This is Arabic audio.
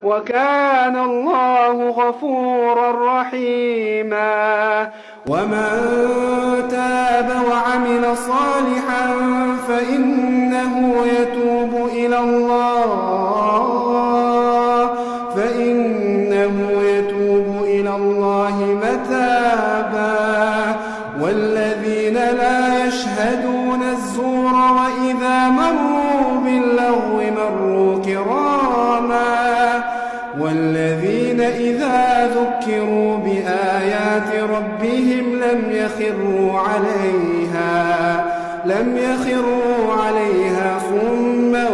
وكان الله غفورا رحيما. ومن تاب وعمل صالحا فإنه يتوب إلى الله متابا. والذين لا يشهدون الزور وإذا مروا باللغو مروا كراما. والذين إذا ذكروا بآيات ربهم لم يخروا عليها صما